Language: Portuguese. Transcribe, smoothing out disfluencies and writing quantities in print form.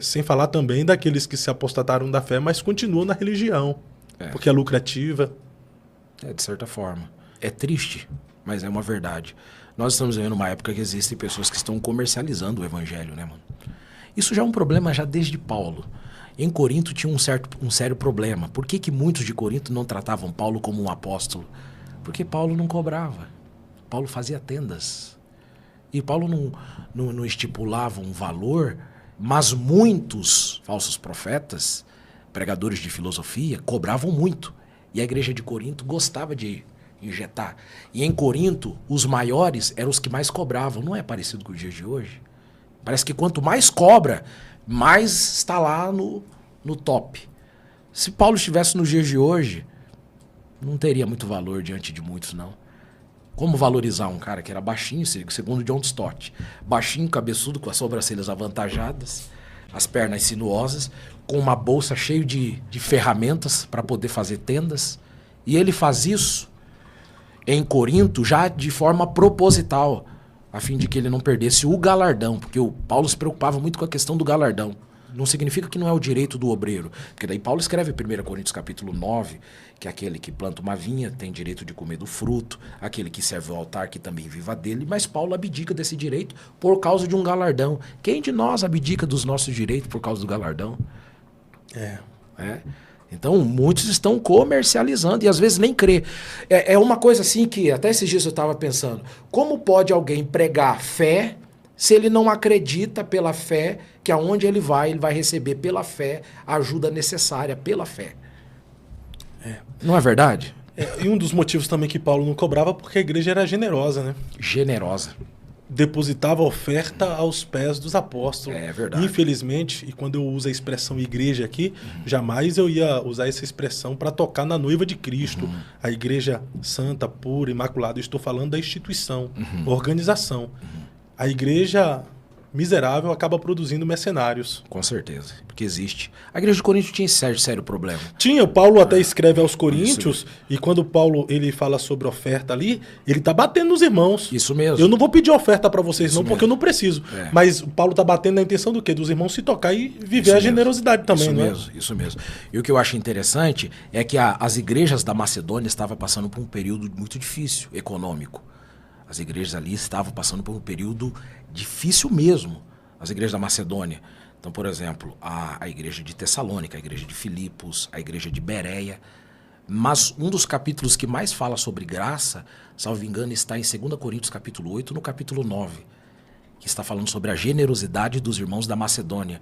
Sem falar também daqueles que se apostataram da fé, mas continuam na religião, porque é lucrativa. De certa forma. É triste, mas é uma verdade. Nós estamos vivendo uma época que existem pessoas que estão comercializando o evangelho, né, mano? Isso já é um problema já desde Paulo. Em Corinto tinha um sério problema. Por que muitos de Corinto não tratavam Paulo como um apóstolo? Porque Paulo não cobrava. Paulo fazia tendas. E Paulo não estipulava um valor, mas muitos falsos profetas, pregadores de filosofia, cobravam muito. E a igreja de Corinto gostava de injetar. E em Corinto, os maiores eram os que mais cobravam. Não é parecido com os dias de hoje? Parece que quanto mais cobra, mais está lá no top. Se Paulo estivesse nos dias de hoje, não teria muito valor diante de muitos, não. Como valorizar um cara que era baixinho, segundo John Stott, baixinho, cabeçudo, com as sobrancelhas avantajadas, as pernas sinuosas, com uma bolsa cheia de ferramentas para poder fazer tendas. E ele faz isso em Corinto já de forma proposital, a fim de que ele não perdesse o galardão, porque o Paulo se preocupava muito com a questão do galardão. Não significa que não é o direito do obreiro, porque daí Paulo escreve em 1 Coríntios capítulo 9, que aquele que planta uma vinha tem direito de comer do fruto, aquele que serve ao altar que também viva dele, mas Paulo abdica desse direito por causa de um galardão. Quem de nós abdica dos nossos direitos por causa do galardão? Então, muitos estão comercializando e às vezes nem crê. É uma coisa assim que, até esses dias eu estava pensando, como pode alguém pregar fé se ele não acredita pela fé que aonde ele vai receber pela fé a ajuda necessária pela fé? Não é verdade? E um dos motivos também que Paulo não cobrava porque a igreja era generosa, né? Generosa. Depositava a oferta aos pés dos apóstolos. É verdade. Infelizmente, e quando eu uso a expressão igreja aqui, jamais eu ia usar essa expressão para tocar na noiva de Cristo, a igreja santa, pura, imaculada. Eu estou falando da instituição, organização. A igreja miserável acaba produzindo mercenários. Com certeza, porque existe. A igreja de Corinto tinha esse sério problema. Tinha, o Paulo até escreve aos Coríntios, e quando Paulo ele fala sobre oferta ali, ele tá batendo nos irmãos. Isso mesmo. Eu não vou pedir oferta para vocês não, Isso porque mesmo. eu não preciso. Mas o Paulo tá batendo na intenção do quê? Dos irmãos se tocar e viver a generosidade também, isso não mesmo, Isso mesmo. E o que eu acho interessante é que as igrejas da Macedônia estavam passando por um período muito difícil, econômico. As igrejas ali estavam passando por um período difícil mesmo, as igrejas da Macedônia. Então, por exemplo, a igreja de Tessalônica, a igreja de Filipos, a igreja de Bereia. Mas um dos capítulos que mais fala sobre graça, salvo engano, está em 2 Coríntios capítulo 8, no capítulo 9, que está falando sobre a generosidade dos irmãos da Macedônia.